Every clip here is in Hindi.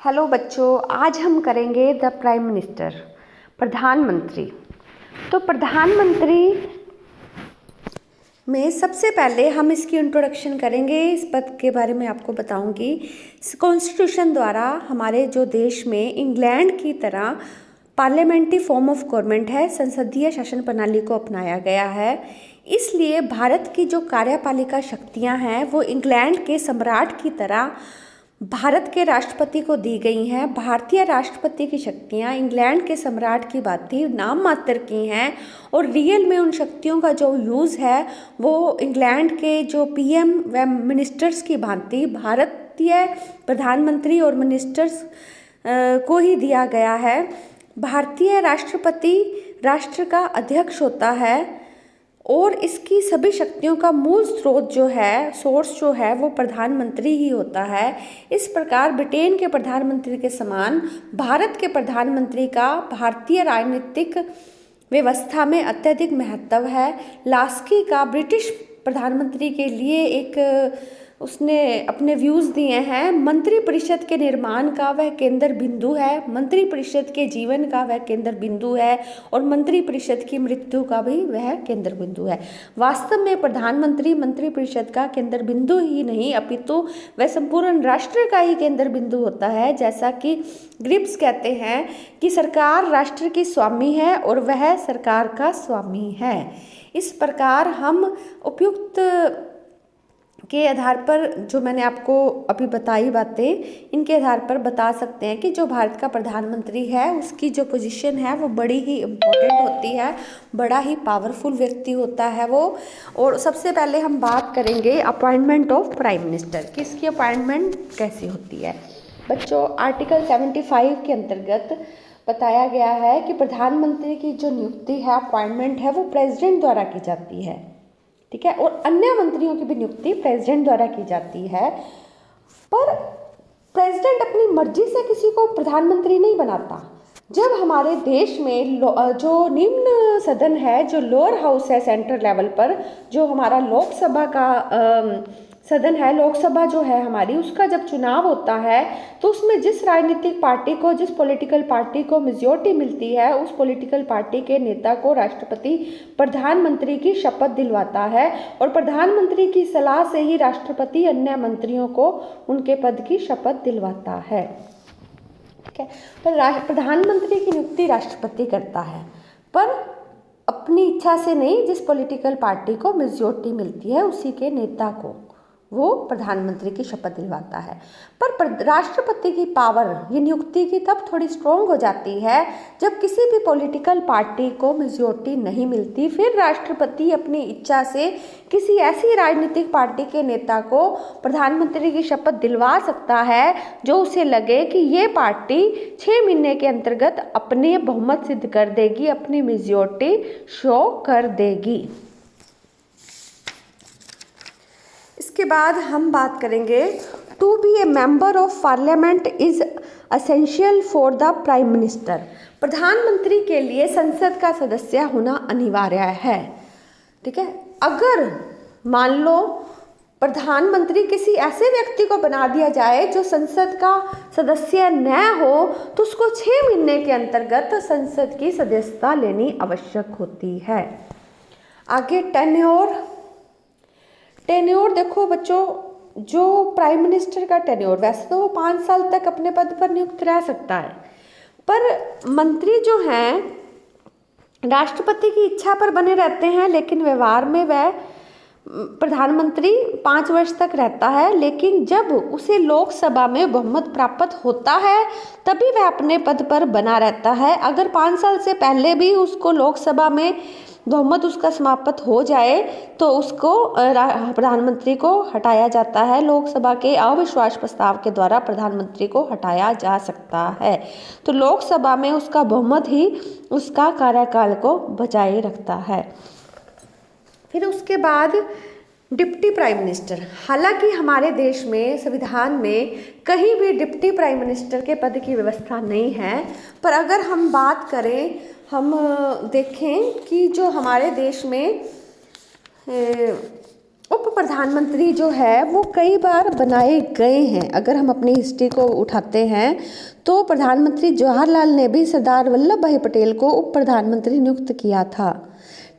हेलो बच्चों, आज हम करेंगे द प्राइम मिनिस्टर, प्रधानमंत्री। तो प्रधानमंत्री में सबसे पहले हम इसकी इंट्रोडक्शन करेंगे। इस पद के बारे में आपको बताऊंगी। कॉन्स्टिट्यूशन द्वारा हमारे जो देश में इंग्लैंड की तरह पार्लियामेंट्री फॉर्म ऑफ गवर्नमेंट है, संसदीय शासन प्रणाली को अपनाया गया है। इसलिए भारत की जो कार्यपालिका शक्तियां हैं वो इंग्लैंड के सम्राट की तरह भारत के राष्ट्रपति को दी गई हैं। भारतीय राष्ट्रपति की शक्तियां इंग्लैंड के सम्राट की भांति नाम मात्र की हैं और रियल में उन शक्तियों का जो यूज़ है वो इंग्लैंड के जो पीएम व मिनिस्टर्स की भांति भारतीय प्रधानमंत्री और मिनिस्टर्स को ही दिया गया है। भारतीय राष्ट्रपति राष्ट्र का अध्यक्ष होता है और इसकी सभी शक्तियों का मूल स्रोत जो है, सोर्स जो है वो प्रधानमंत्री ही होता है। इस प्रकार ब्रिटेन के प्रधानमंत्री के समान भारत के प्रधानमंत्री का भारतीय राजनीतिक व्यवस्था में अत्यधिक महत्व है। लास्की का ब्रिटिश प्रधानमंत्री के लिए उसने अपने व्यूज़ दिए हैं। मंत्रिपरिषद के निर्माण का वह केंद्र बिंदु है, मंत्रिपरिषद के जीवन का वह केंद्र बिंदु है और मंत्रिपरिषद की मृत्यु का भी वह केंद्र बिंदु है। वास्तव में प्रधानमंत्री मंत्रिपरिषद का केंद्र बिंदु ही नहीं अपितु वह संपूर्ण राष्ट्र का ही केंद्र बिंदु होता है। जैसा कि ग्रिप्स कहते हैं कि सरकार राष्ट्र की स्वामी है और वह सरकार का स्वामी है। इस प्रकार हम उपयुक्त के आधार पर जो मैंने आपको अभी बताई बातें, इनके आधार पर बता सकते हैं कि जो भारत का प्रधानमंत्री है उसकी जो पोजीशन है वो बड़ी ही इम्पोर्टेंट होती है, बड़ा ही पावरफुल व्यक्ति होता है वो। और सबसे पहले हम बात करेंगे अपॉइंटमेंट ऑफ प्राइम मिनिस्टर कि इसकी अपॉइंटमेंट कैसी होती है। बच्चों, आर्टिकल 75 के अंतर्गत बताया गया है कि प्रधानमंत्री की जो नियुक्ति है, अपॉइंटमेंट है, वो प्रेसिडेंट द्वारा की जाती है, ठीक है, और अन्य मंत्रियों की भी नियुक्ति प्रेसिडेंट द्वारा की जाती है। पर प्रेसिडेंट अपनी मर्जी से किसी को प्रधानमंत्री नहीं बनाता। जब हमारे देश में जो निम्न सदन है, जो लोअर हाउस है सेंट्रल लेवल पर, जो हमारा लोकसभा का सदन है, लोकसभा जो है हमारी, उसका जब चुनाव होता है तो उसमें जिस राजनीतिक पार्टी को, जिस पॉलिटिकल पार्टी को मेजॉरिटी मिलती है, उस पॉलिटिकल पार्टी के नेता को राष्ट्रपति प्रधानमंत्री की शपथ दिलवाता है और प्रधानमंत्री की सलाह से ही राष्ट्रपति अन्य मंत्रियों को उनके पद की शपथ दिलवाता है, ठीक है। पर प्रधानमंत्री की नियुक्ति राष्ट्रपति करता है, पर अपनी इच्छा से नहीं। जिस पॉलिटिकल पार्टी को मेजॉरिटी मिलती है उसी के नेता को वो प्रधानमंत्री की शपथ दिलवाता है। पर राष्ट्रपति की पावर, ये नियुक्ति की, तब थोड़ी स्ट्रॉन्ग हो जाती है जब किसी भी पॉलिटिकल पार्टी को मेजॉरिटी नहीं मिलती। फिर राष्ट्रपति अपनी इच्छा से किसी ऐसी राजनीतिक पार्टी के नेता को प्रधानमंत्री की शपथ दिलवा सकता है जो उसे लगे कि ये पार्टी 6 महीने के अंतर्गत अपने बहुमत सिद्ध कर देगी, अपनी मेजॉरिटी शो कर देगी। इसके बाद हम बात करेंगे to be a member of parliament is essential for the prime minister. प्रधानमंत्री के लिए संसद का सदस्य होना अनिवार्य है, ठीक है। अगर मान लो प्रधानमंत्री किसी ऐसे व्यक्ति को बना दिया जाए जो संसद का सदस्य न हो तो उसको 6 महीने के अंतर्गत संसद की सदस्यता लेनी आवश्यक होती है। आगे टेन्योर देखो बच्चों, जो प्राइम मिनिस्टर का टेन्योर, वैसे तो वो 5 साल तक अपने पद पर नियुक्त रह सकता है, पर मंत्री जो हैं राष्ट्रपति की इच्छा पर बने रहते हैं, लेकिन व्यवहार में वह प्रधानमंत्री 5 वर्ष तक रहता है। लेकिन जब उसे लोकसभा में बहुमत प्राप्त होता है तभी वह अपने पद पर बना रहता है। अगर 5 साल से पहले भी उसको लोकसभा में बहुमत उसका समाप्त हो जाए तो उसको प्रधानमंत्री को हटाया जाता है। लोकसभा के अविश्वास प्रस्ताव के द्वारा प्रधानमंत्री को हटाया जा सकता है। तो लोकसभा में उसका बहुमत ही उसका कार्यकाल को बचाए रखता है। फिर उसके बाद डिप्टी प्राइम मिनिस्टर। हालांकि हमारे देश में संविधान में कहीं भी डिप्टी प्राइम मिनिस्टर के पद की व्यवस्था नहीं है, पर अगर हम बात करें, हम देखें कि जो हमारे देश में उप प्रधानमंत्री जो है वो कई बार बनाए गए हैं। अगर हम अपनी हिस्ट्री को उठाते हैं तो प्रधानमंत्री जवाहरलाल ने भी सरदार वल्लभ भाई पटेल को उप प्रधानमंत्री नियुक्त किया था।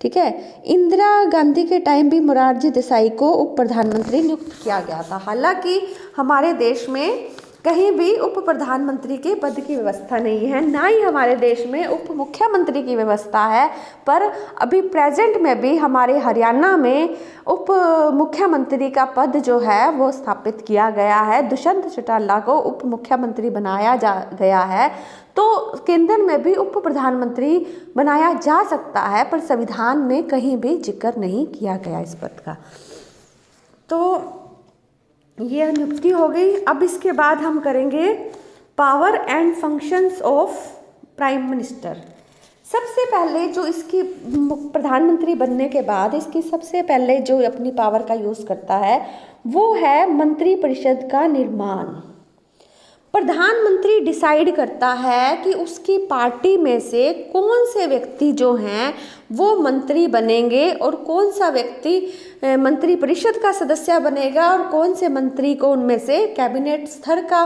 ठीक है, इंदिरा गांधी के टाइम भी मोरारजी देसाई को उप प्रधानमंत्री नियुक्त किया गया था। हालांकि हमारे देश में कहीं भी उप प्रधानमंत्री के पद की व्यवस्था नहीं है, ना ही हमारे देश में उप मुख्यमंत्री की व्यवस्था है। पर अभी प्रेजेंट में भी हमारे हरियाणा में उप मुख्यमंत्री का पद जो है वो स्थापित किया गया है। दुष्यंत चौटाला को उप मुख्यमंत्री बनाया गया है। तो केंद्र में भी उप प्रधानमंत्री बनाया जा सकता है, पर संविधान में कहीं भी जिक्र नहीं किया गया इस पद का। तो ये नियुक्ति हो गई। अब इसके बाद हम करेंगे power and functions of prime minister. सबसे पहले जो इसकी प्रधानमंत्री बनने के बाद इसकी सबसे पहले जो अपनी पावर का यूज़ करता है वो है मंत्रिपरिषद का निर्माण। प्रधानमंत्री डिसाइड करता है कि उसकी पार्टी में से कौन से व्यक्ति जो हैं वो मंत्री बनेंगे और कौन सा व्यक्ति मंत्रिपरिषद का सदस्य बनेगा और कौन से मंत्री को उनमें से कैबिनेट स्तर का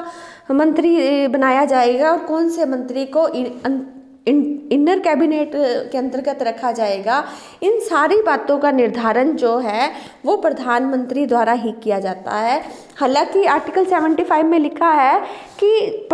मंत्री बनाया जाएगा और कौन से मंत्री को इनर कैबिनेट के अंतर्गत रखा जाएगा। इन सारी बातों का निर्धारण जो है वो प्रधानमंत्री द्वारा ही किया जाता है। हालांकि आर्टिकल 75 में लिखा है कि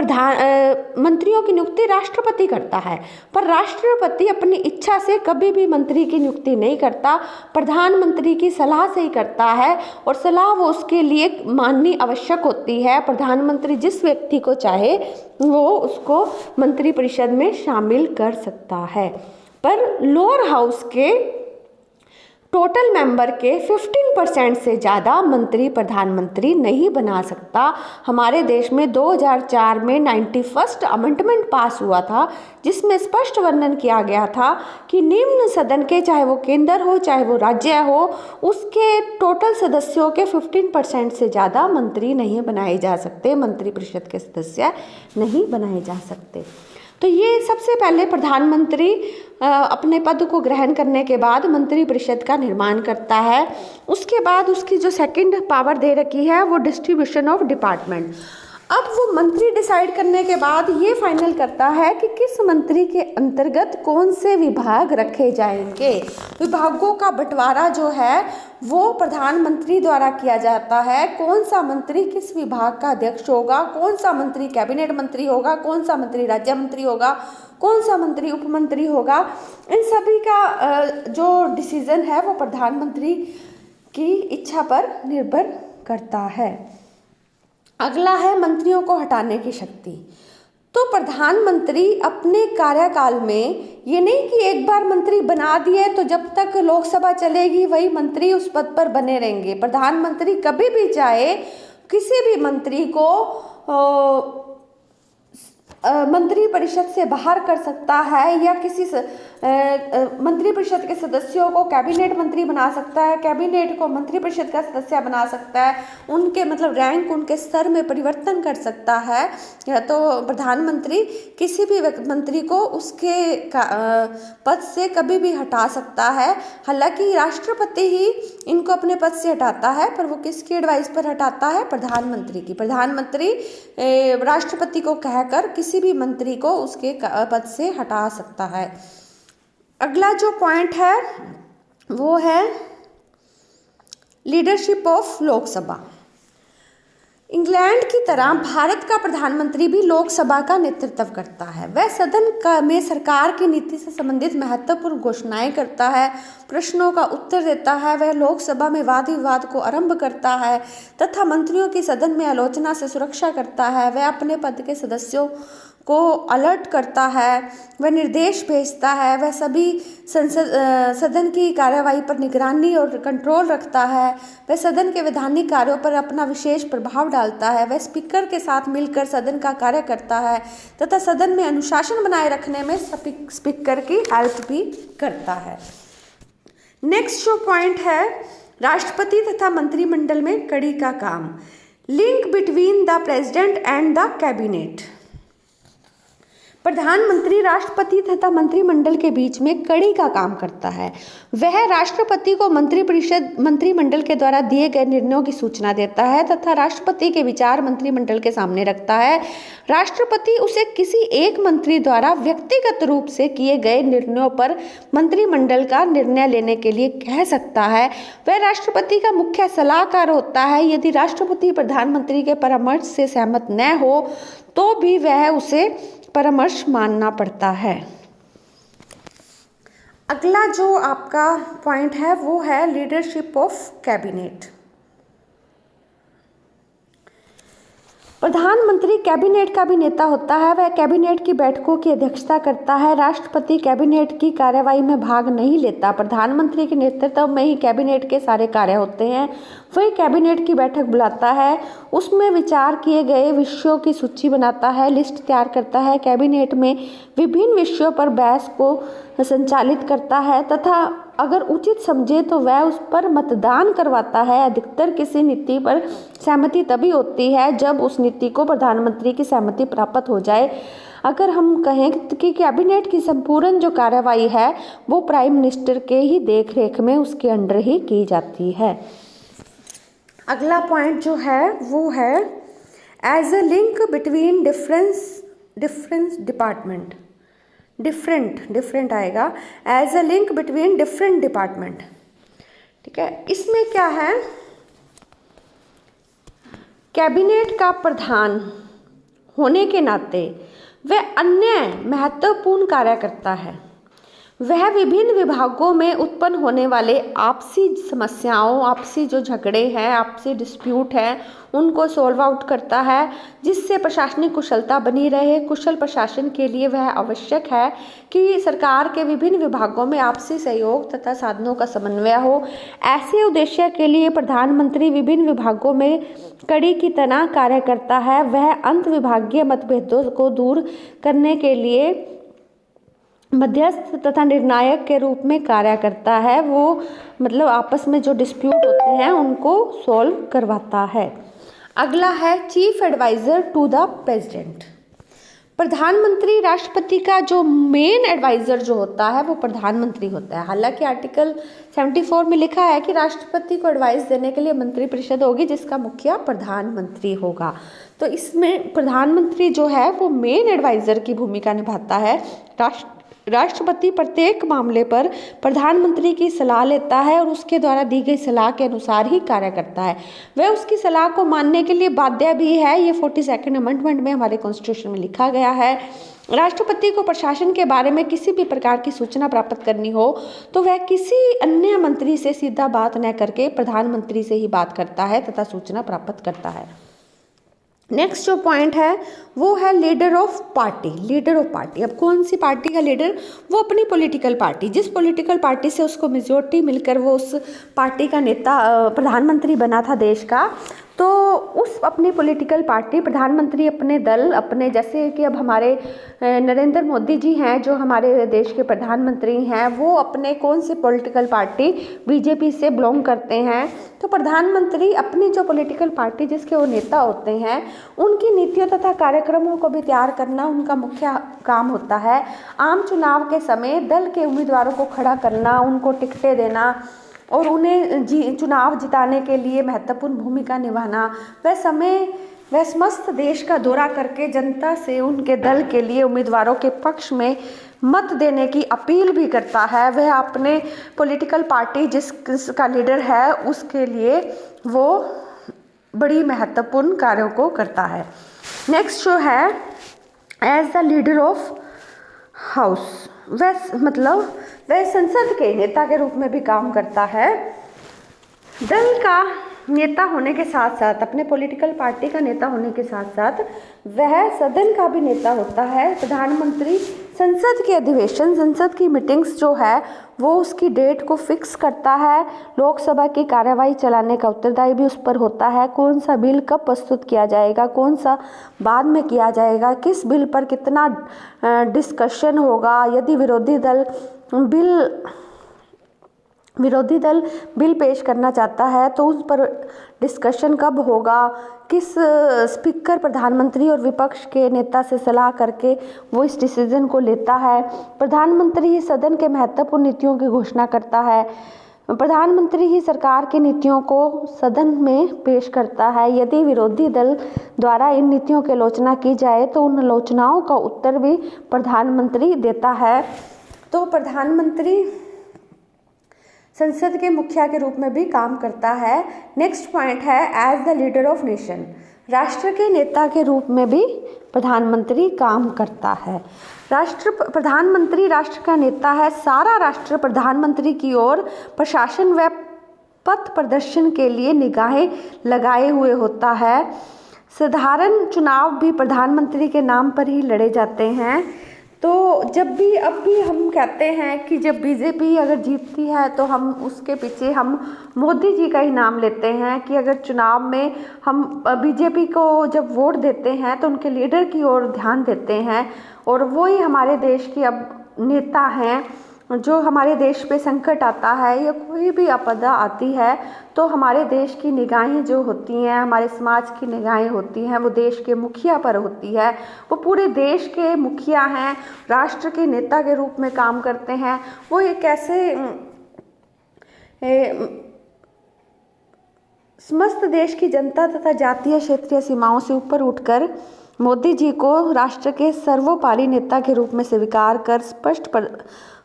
मंत्रियों की नियुक्ति राष्ट्रपति करता है, पर राष्ट्रपति अपनी इच्छा से कभी भी मंत्री की नियुक्ति नहीं करता, प्रधानमंत्री की सलाह से ही करता है और सलाह वो उसके लिए माननी आवश्यक होती है। प्रधानमंत्री जिस व्यक्ति को चाहे वो उसको मंत्रिपरिषद में शामिल कर सकता है, पर लोअर हाउस के टोटल मेंबर के 15% से ज़्यादा मंत्री प्रधानमंत्री नहीं बना सकता। हमारे देश में 2004 में 91st अमेंडमेंट पास हुआ था जिसमें स्पष्ट वर्णन किया गया था कि निम्न सदन के, चाहे वो केंद्र हो चाहे वो राज्य हो, उसके टोटल सदस्यों के 15% से ज़्यादा मंत्री नहीं बनाए जा सकते, मंत्रिपरिषद के सदस्य नहीं बनाए जा सकते। तो ये सबसे पहले प्रधानमंत्री अपने पद को ग्रहण करने के बाद मंत्रिपरिषद का निर्माण करता है। उसके बाद उसकी जो सेकंड पावर दे रखी है वो डिस्ट्रीब्यूशन ऑफ डिपार्टमेंट। अब वो मंत्री डिसाइड करने के बाद ये फाइनल करता है कि किस मंत्री के अंतर्गत कौन से विभाग रखे जाएंगे। विभागों का बंटवारा जो है वो प्रधानमंत्री द्वारा किया जाता है। कौन सा मंत्री किस विभाग का अध्यक्ष होगा, कौन सा मंत्री कैबिनेट मंत्री होगा, कौन सा मंत्री राज्य मंत्री होगा, कौन सा मंत्री उप मंत्री होगा, इन सभी का जो डिसीजन है वो प्रधानमंत्री की इच्छा पर निर्भर करता है। अगला है मंत्रियों को हटाने की शक्ति। तो प्रधानमंत्री अपने कार्यकाल में ये नहीं कि एक बार मंत्री बना दिए तो जब तक लोकसभा चलेगी वही मंत्री उस पद पर बने रहेंगे। प्रधानमंत्री कभी भी चाहे किसी भी मंत्री को मंत्रिपरिषद से बाहर कर सकता है या किसी मंत्रिपरिषद के सदस्यों को कैबिनेट मंत्री बना सकता है, कैबिनेट को मंत्रिपरिषद का सदस्य बना सकता है, उनके मतलब रैंक, उनके स्तर में परिवर्तन कर सकता है। तो प्रधानमंत्री किसी भी मंत्री को उसके पद से कभी भी हटा सकता है। हालांकि राष्ट्रपति ही इनको अपने पद से हटाता है, पर वो किसकी एडवाइस पर हटाता है? प्रधानमंत्री की। प्रधानमंत्री राष्ट्रपति को कहकर किसी भी मंत्री को उसके पद से हटा सकता है। अगला जो पॉइंट है वो है लीडरशिप ऑफ लोकसभा। इंग्लैंड की तरह भारत का प्रधानमंत्री भी लोकसभा का नेतृत्व करता है। वह सदन में सरकार की नीति से संबंधित महत्वपूर्ण घोषणाएं करता है, प्रश्नों का उत्तर देता है। वह लोकसभा में वाद विवाद को आरंभ करता है तथा मंत्रियों की सदन में आलोचना से सुरक्षा करता है। वह अपने पद के सदस्यों को अलर्ट करता है, वह निर्देश भेजता है, वह सभी सदन की कार्यवाही पर निगरानी और कंट्रोल रखता है, वह सदन के वैधानिक कार्यों पर अपना विशेष प्रभाव डालता है, वह स्पीकर के साथ मिलकर सदन का कार्य करता है तथा सदन में अनुशासन बनाए रखने में स्पीकर की हेल्प भी करता है। नेक्स्ट जो पॉइंट है राष्ट्रपति तथा मंत्रिमंडल में कड़ी का काम। Link between the president and the cabinet. प्रधानमंत्री राष्ट्रपति तथा मंत्रिमंडल के बीच में कड़ी का काम करता है। वह राष्ट्रपति को मंत्रिमंडल के द्वारा दिए गए निर्णयों की सूचना देता है तथा राष्ट्रपति के विचार मंत्रिमंडल के सामने रखता है। राष्ट्रपति उसे किसी एक मंत्री द्वारा व्यक्तिगत रूप से किए गए निर्णयों पर मंत्रिमंडल का निर्णय लेने के लिए कह सकता है। वह राष्ट्रपति का मुख्य सलाहकार होता है। यदि राष्ट्रपति प्रधानमंत्री के परामर्श से सहमत न हो तो भी वह उसे परामर्श मानना पड़ता है। अगला जो आपका पॉइंट है वो है लीडरशिप ऑफ कैबिनेट। प्रधानमंत्री कैबिनेट का भी नेता होता है। वह कैबिनेट की बैठकों की अध्यक्षता करता है। राष्ट्रपति कैबिनेट की कार्यवाही में भाग नहीं लेता। प्रधानमंत्री के नेतृत्व में ही कैबिनेट के सारे कार्य होते हैं। वही कैबिनेट की बैठक बुलाता है, उसमें विचार किए गए विषयों की सूची बनाता है, लिस्ट तैयार करता है। कैबिनेट में विभिन्न विषयों पर बहस को संचालित करता है तथा अगर उचित समझे तो वह उस पर मतदान करवाता है। अधिकतर किसी नीति पर सहमति तभी होती है जब उस नीति को प्रधानमंत्री की सहमति प्राप्त हो जाए। अगर हम कहें कि कैबिनेट की संपूर्ण जो कार्यवाही है वो प्राइम मिनिस्टर के ही देखरेख में उसके अंडर ही की जाती है। अगला पॉइंट जो है वो है as a link between different department. Different आएगा as a link between different department. ठीक है, इसमें क्या है, कैबिनेट का प्रधान होने के नाते वह अन्य महत्वपूर्ण कार्य करता है। वह विभिन्न विभागों में उत्पन्न होने वाले आपसी समस्याओं, आपसी जो झगड़े हैं, आपसी डिस्प्यूट हैं, उनको सॉल्व आउट करता है जिससे प्रशासनिक कुशलता बनी रहे। कुशल प्रशासन के लिए वह आवश्यक है कि सरकार के विभिन्न विभागों में आपसी सहयोग तथा साधनों का समन्वय हो। ऐसे उद्देश्य के लिए प्रधानमंत्री विभिन्न विभागों में कड़ी की तरह कार्य करता है। वह अंत विभागीय मतभेदों को दूर करने के लिए मध्यस्थ तथा निर्णायक के रूप में कार्य करता है। वो मतलब आपस में जो डिस्प्यूट होते हैं उनको सॉल्व करवाता है। अगला है chief adviser to the president. प्रधानमंत्री राष्ट्रपति का जो मेन एडवाइजर जो होता है वो प्रधानमंत्री होता है। हालांकि आर्टिकल 74 में लिखा है कि राष्ट्रपति को एडवाइस देने के लिए मंत्रिपरिषद होगी जिसका मुखिया प्रधानमंत्री होगा। तो इसमें प्रधानमंत्री जो है वो मेन एडवाइजर की भूमिका निभाता है। राष्ट्रपति प्रत्येक मामले पर प्रधानमंत्री की सलाह लेता है और उसके द्वारा दी गई सलाह के अनुसार ही कार्य करता है। वह उसकी सलाह को मानने के लिए बाध्य भी है। ये 42nd अमेंडमेंट में हमारे कॉन्स्टिट्यूशन में लिखा गया है। राष्ट्रपति को प्रशासन के बारे में किसी भी प्रकार की सूचना प्राप्त करनी हो तो वह किसी अन्य मंत्री से सीधा बात न करके प्रधानमंत्री से ही बात करता है तथा सूचना प्राप्त करता है। नेक्स्ट जो पॉइंट है वो है लीडर ऑफ पार्टी। अब कौन सी पार्टी का लीडर, वो अपनी पॉलिटिकल पार्टी, जिस पॉलिटिकल पार्टी से उसको मेजोरिटी मिलकर वो उस पार्टी का नेता प्रधानमंत्री बना था देश का, तो उस अपनी पॉलिटिकल पार्टी, प्रधानमंत्री अपने दल, अपने जैसे कि अब हमारे नरेंद्र मोदी जी हैं जो हमारे देश के प्रधानमंत्री हैं, वो अपने कौन से पॉलिटिकल पार्टी बीजेपी से बिलोंग करते हैं। तो प्रधानमंत्री अपनी जो पॉलिटिकल पार्टी जिसके वो नेता होते हैं उनकी नीतियों तथा कार्यक्रमों को भी तैयार करना उनका मुख्य काम होता है। आम चुनाव के समय दल के उम्मीदवारों को खड़ा करना, उनको टिकटें देना और उन्हें चुनाव जिताने के लिए महत्वपूर्ण भूमिका निभाना। वह समस्त देश का दौरा करके जनता से उनके दल के लिए उम्मीदवारों के पक्ष में मत देने की अपील भी करता है। वह अपने पॉलिटिकल पार्टी जिसका लीडर है उसके लिए वो बड़ी महत्वपूर्ण कार्यों को करता है। नेक्स्ट जो है as the leader of house, वह संसद के नेता के रूप में भी काम करता है। दल का नेता होने के साथ साथ, अपने पॉलिटिकल पार्टी का नेता होने के साथ साथ वह सदन का भी नेता होता है। प्रधानमंत्री संसद के अधिवेशन, संसद की मीटिंग्स जो है वो उसकी डेट को फिक्स करता है। लोकसभा की कार्यवाही चलाने का उत्तरदायी भी उस पर होता है। कौन सा बिल कब प्रस्तुत किया जाएगा, कौन सा बाद में किया जाएगा, किस बिल पर कितना डिस्कशन होगा, यदि विरोधी दल बिल विरोधी दल बिल पेश करना चाहता है तो उस पर डिस्कशन कब होगा, किस स्पीकर, प्रधानमंत्री और विपक्ष के नेता से सलाह करके वो इस डिसीजन को लेता है। प्रधानमंत्री ही सदन के महत्वपूर्ण नीतियों की घोषणा करता है। प्रधानमंत्री ही सरकार की नीतियों को सदन में पेश करता है। यदि विरोधी दल द्वारा इन नीतियों की आलोचना की जाए तो उन आलोचनाओं का उत्तर भी प्रधानमंत्री देता है। तो प्रधानमंत्री संसद के मुखिया के रूप में भी काम करता है। नेक्स्ट पॉइंट है as the leader of nation, राष्ट्र के नेता के रूप में भी प्रधानमंत्री काम करता है। प्रधानमंत्री राष्ट्र का नेता है। सारा राष्ट्र प्रधानमंत्री की ओर प्रशासन व पथ प्रदर्शन के लिए निगाहें लगाए हुए होता है। साधारण चुनाव भी प्रधानमंत्री के नाम पर ही लड़े जाते हैं। तो जब भी अब भी हम कहते हैं कि जब बीजेपी अगर जीतती है तो हम उसके पीछे हम मोदी जी का ही नाम लेते हैं कि अगर चुनाव में हम बीजेपी को जब वोट देते हैं तो उनके लीडर की ओर ध्यान देते हैं और वो ही हमारे देश की अब नेता हैं। जो हमारे देश पे संकट आता है या कोई भी आपदा आती है तो हमारे देश की निगाहें जो होती हैं, हमारे समाज की निगाहें होती हैं, वो देश के मुखिया पर होती है। वो पूरे देश के मुखिया हैं, राष्ट्र के नेता के रूप में काम करते हैं। वो एक ऐसे समस्त देश की जनता तथा जातीय क्षेत्रीय सीमाओं से ऊपर उठकर मोदी जी को राष्ट्र के सर्वोपरि नेता के रूप में स्वीकार कर स्पष्ट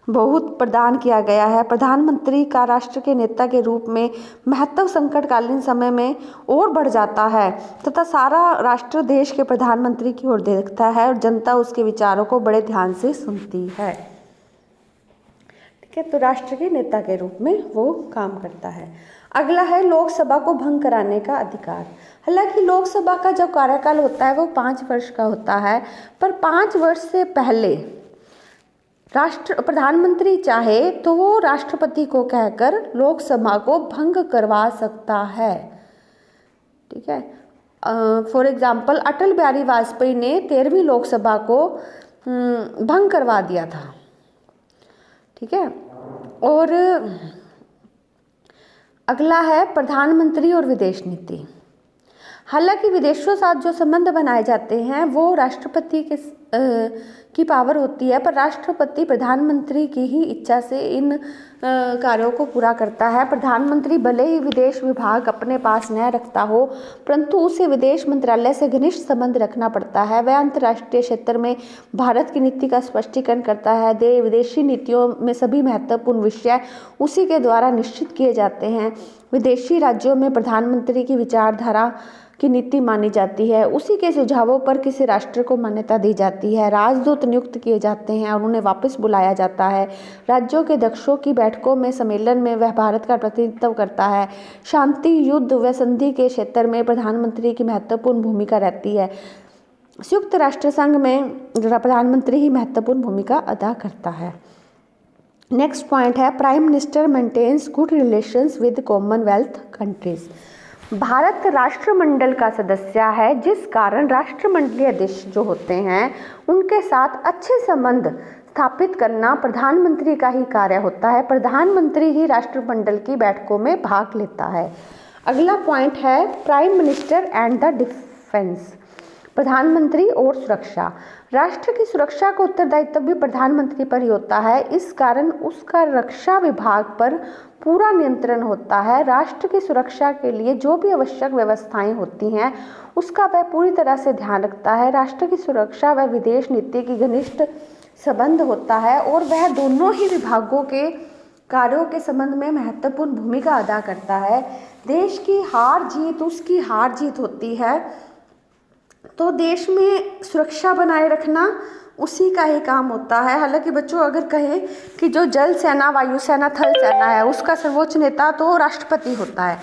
बहुत प्रदान किया गया है। प्रधानमंत्री का राष्ट्र के नेता के रूप में महत्व संकटकालीन समय में और बढ़ जाता है तथा सारा राष्ट्र देश के प्रधानमंत्री की ओर देखता है और जनता उसके विचारों को बड़े ध्यान से सुनती है। ठीक है, तो राष्ट्र के नेता के रूप में वो काम करता है। अगला है लोकसभा को भंग कराने का अधिकार। हालांकि लोकसभा का जो कार्यकाल होता है वो 5 वर्ष का होता है, पर 5 वर्ष से पहले प्रधानमंत्री चाहे तो वो राष्ट्रपति को कहकर लोकसभा को भंग करवा सकता है। ठीक है, फॉर एग्जाम्पल अटल बिहारी वाजपेयी ने 13वीं लोकसभा को भंग करवा दिया था। ठीक है, और अगला है प्रधानमंत्री और विदेश नीति। हालांकि विदेशों साथ जो संबंध बनाए जाते हैं वो राष्ट्रपति की पावर होती है, पर राष्ट्रपति प्रधानमंत्री की ही इच्छा से इन कार्यों को पूरा करता है। प्रधानमंत्री भले ही विदेश विभाग अपने पास न रखता हो, परंतु उसे विदेश मंत्रालय से घनिष्ठ संबंध रखना पड़ता है। वह अंतर्राष्ट्रीय क्षेत्र में भारत की नीति का स्पष्टीकरण करता है। विदेशी नीतियों में सभी महत्वपूर्ण विषय उसी के द्वारा निश्चित किए जाते हैं। विदेशी राज्यों में प्रधानमंत्री की विचारधारा की नीति मानी जाती है। उसी के सुझावों पर किसी राष्ट्र को मान्यता दी जाती है। राजदूत नियुक्त किए जाते हैं और उन्हें वापस बुलाया जाता है। राज्यों के अध्यक्षों की बैठकों में सम्मेलन में वह भारत का प्रतिनिधित्व करता है। शांति, युद्ध व संधि के क्षेत्र में प्रधानमंत्री की महत्वपूर्ण भूमिका रहती है। संयुक्त राष्ट्र संघ में प्रधानमंत्री ही महत्वपूर्ण भूमिका अदा करता है। नेक्स्ट पॉइंट है prime minister maintains good relations with commonwealth countries. Bharat राष्ट्रमंडल का सदस्य है, जिस कारण राष्ट्रमंडलीय अध्यक्ष जो होते हैं उनके साथ अच्छे संबंध स्थापित करना प्रधानमंत्री का ही कार्य होता है। प्रधानमंत्री ही राष्ट्रमंडल की बैठकों में भाग लेता है। अगला पॉइंट है prime minister and the defence. प्रधानमंत्री और सुरक्षा। राष्ट्र की सुरक्षा का उत्तरदायित्व भी प्रधानमंत्री पर ही होता है। इस कारण उसका रक्षा विभाग पर पूरा नियंत्रण होता है। राष्ट्र की सुरक्षा के लिए जो भी आवश्यक व्यवस्थाएं होती हैं उसका वह पूरी तरह से ध्यान रखता है। राष्ट्र की सुरक्षा व विदेश नीति की घनिष्ठ संबंध होता है और वह दोनों ही विभागों के कार्यों के संबंध में महत्वपूर्ण भूमिका अदा करता है। देश की हार जीत उसकी हार जीत होती है, तो देश में सुरक्षा बनाए रखना उसी का ही काम होता है। हालांकि बच्चों अगर कहें कि जो जल सेना, वायु सेना, थल सेना है उसका सर्वोच्च नेता तो राष्ट्रपति होता है,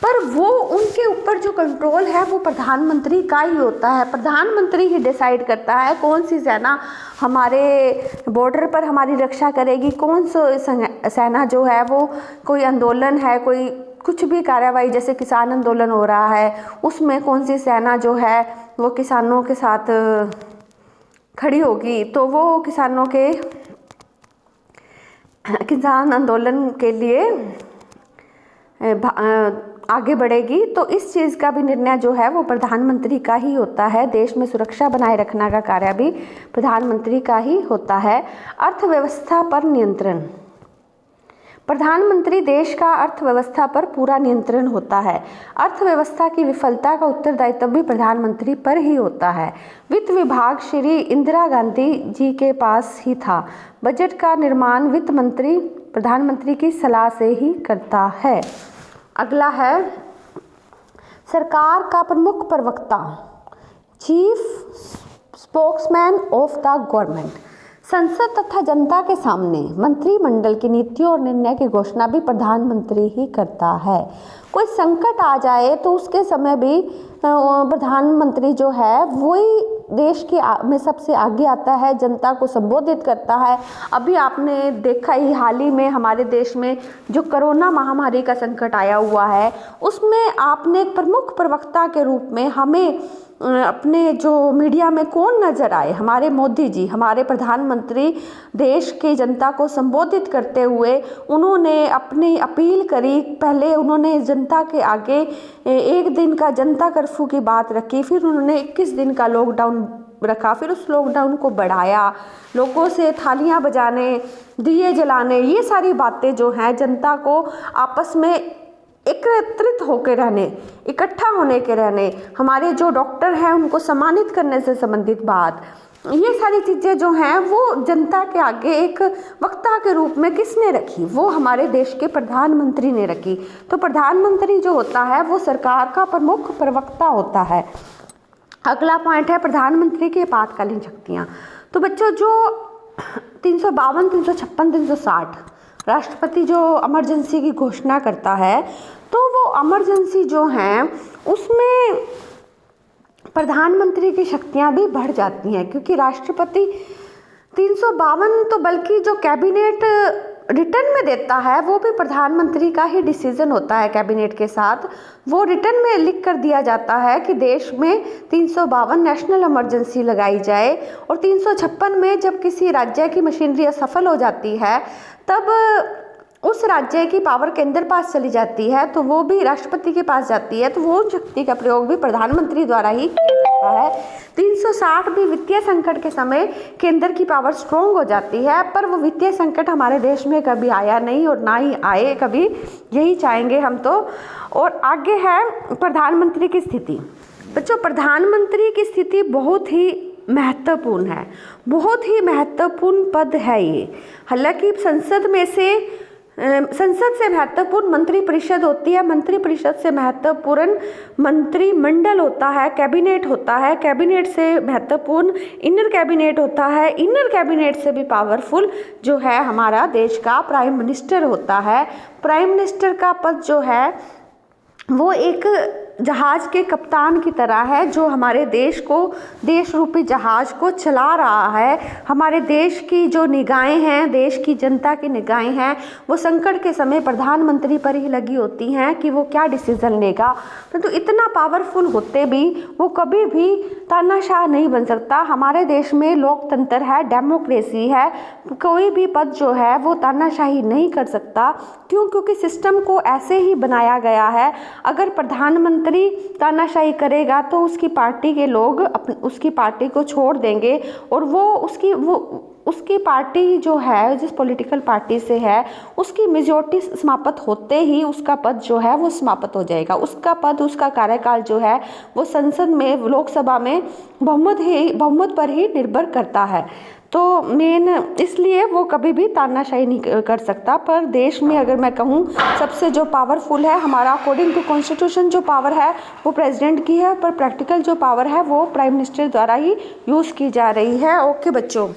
पर वो उनके ऊपर जो कंट्रोल है वो प्रधानमंत्री का ही होता है। प्रधानमंत्री ही डिसाइड करता है कौन सी सेना हमारे बॉर्डर पर हमारी रक्षा करेगी, कौन सी सेना जो है वो कोई आंदोलन है, कोई कुछ भी कार्रवाई जैसे किसान आंदोलन हो रहा है उसमें कौन सी सेना जो है वो किसानों के साथ खड़ी होगी, तो वो किसानों के किसान आंदोलन के लिए आगे बढ़ेगी, तो इस चीज़ का भी निर्णय जो है वो प्रधानमंत्री का ही होता है। देश में सुरक्षा बनाए रखने का कार्य भी प्रधानमंत्री का ही होता है। अर्थव्यवस्था पर नियंत्रण, प्रधानमंत्री देश का अर्थव्यवस्था पर पूरा नियंत्रण होता है। अर्थव्यवस्था की विफलता का उत्तरदायित्व भी प्रधानमंत्री पर ही होता है। वित्त विभाग श्री इंदिरा गांधी जी के पास ही था। बजट का निर्माण वित्त मंत्री प्रधानमंत्री की सलाह से ही करता है। अगला है सरकार का प्रमुख प्रवक्ता, chief spokesman of the government. संसद तथा जनता के सामने मंत्रिमंडल की नीतियों और निर्णय की घोषणा भी प्रधानमंत्री ही करता है। कोई संकट आ जाए तो उसके समय भी प्रधानमंत्री जो है वही देश के में सबसे आगे आता है, जनता को संबोधित करता है। अभी आपने देखा ही हाल ही में हमारे देश में जो कोरोना महामारी का संकट आया हुआ है, उसमें आपने एक प्रमुख प्रवक्ता के रूप में हमें अपने जो मीडिया में कौन नज़र आए? हमारे मोदी जी, हमारे प्रधानमंत्री देश की जनता को संबोधित करते हुए उन्होंने अपनी अपील करी। पहले उन्होंने जनता के आगे 1 दिन का जनता कर्फ्यू की बात रखी, फिर उन्होंने 21 दिन का लॉकडाउन रखा, फिर उस लॉकडाउन को बढ़ाया, लोगों से थालियां बजाने, दिए जलाने, ये सारी बातें जो हैं जनता को आपस में एकत्रित होकर रहने, इकट्ठा होने के रहने, हमारे जो डॉक्टर हैं उनको सम्मानित करने से संबंधित बात, ये सारी चीज़ें जो हैं वो जनता के आगे एक वक्ता के रूप में किसने रखी? वो हमारे देश के प्रधानमंत्री ने रखी। तो प्रधानमंत्री जो होता है वो सरकार का प्रमुख प्रवक्ता होता है। अगला पॉइंट है प्रधानमंत्री की आपातकालीन शक्तियाँ। तो बच्चों जो 352, 356, 360 राष्ट्रपति जो इमरजेंसी की घोषणा करता है, तो वो इमरजेंसी जो हैं उसमें प्रधानमंत्री की शक्तियां भी बढ़ जाती हैं, क्योंकि राष्ट्रपति 352 तो बल्कि जो कैबिनेट रिटर्न में देता है वो भी प्रधानमंत्री का ही डिसीजन होता है। कैबिनेट के साथ वो रिटर्न में लिख कर दिया जाता है कि देश में 352 नेशनल इमरजेंसी लगाई जाए, और 356 में जब किसी राज्य की मशीनरी असफल हो जाती है तब उस राज्य की पावर केंद्र पास चली जाती है, तो वो भी राष्ट्रपति के पास जाती है, तो वो शक्ति का प्रयोग भी प्रधानमंत्री द्वारा ही किया जाता है। 360 भी वित्तीय संकट के समय केंद्र की पावर स्ट्रोंग हो जाती है, पर वो वित्तीय संकट हमारे देश में कभी आया नहीं और ना ही आए कभी, यही चाहेंगे हम तो। और आगे है प्रधानमंत्री की स्थिति। बच्चों प्रधानमंत्री की स्थिति बहुत ही महत्वपूर्ण है, बहुत ही महत्वपूर्ण पद है ये। हालांकि संसद से महत्वपूर्ण मंत्रिपरिषद होती है, मंत्रिपरिषद से महत्वपूर्ण मंत्रिमंडल होता है, कैबिनेट होता है, कैबिनेट से महत्वपूर्ण इनर कैबिनेट होता है, इनर कैबिनेट से भी पावरफुल जो है हमारा देश का प्राइम मिनिस्टर होता है। प्राइम मिनिस्टर का पद जो है वो एक जहाज के कप्तान की तरह है, जो हमारे देश को, देश रूपी जहाज को चला रहा है। हमारे देश की जो निगाहें हैं, देश की जनता की निगाहें हैं, वो संकट के समय प्रधानमंत्री पर ही लगी होती हैं कि वो क्या डिसीजन लेगा। परंतु इतना पावरफुल होते भी वो कभी भी तानाशाह नहीं बन सकता। हमारे देश में लोकतंत्र है, डेमोक्रेसी है, कोई भी पद जो है वो तानाशाही नहीं कर सकता। क्यों? क्योंकि सिस्टम को ऐसे ही बनाया गया है। अगर प्रधानमंत्री तानाशाही करेगा तो उसकी पार्टी के लोग उसकी पार्टी को छोड़ देंगे, और वो उसकी पार्टी जो है, जिस पॉलिटिकल पार्टी से है, उसकी मेजॉरिटी समाप्त होते ही उसका पद जो है वो समाप्त हो जाएगा। उसका पद, उसका कार्यकाल जो है वो संसद में, लोकसभा में बहुमत पर ही निर्भर करता है। तो मेन इसलिए वो कभी भी तानाशाही नहीं कर सकता। पर देश में अगर मैं कहूँ सबसे जो पावरफुल है हमारा, अकॉर्डिंग टू कॉन्स्टिट्यूशन जो पावर है वो प्रेसिडेंट की है, पर प्रैक्टिकल जो पावर है वो प्राइम मिनिस्टर द्वारा ही यूज़ की जा रही है। ओके बच्चों।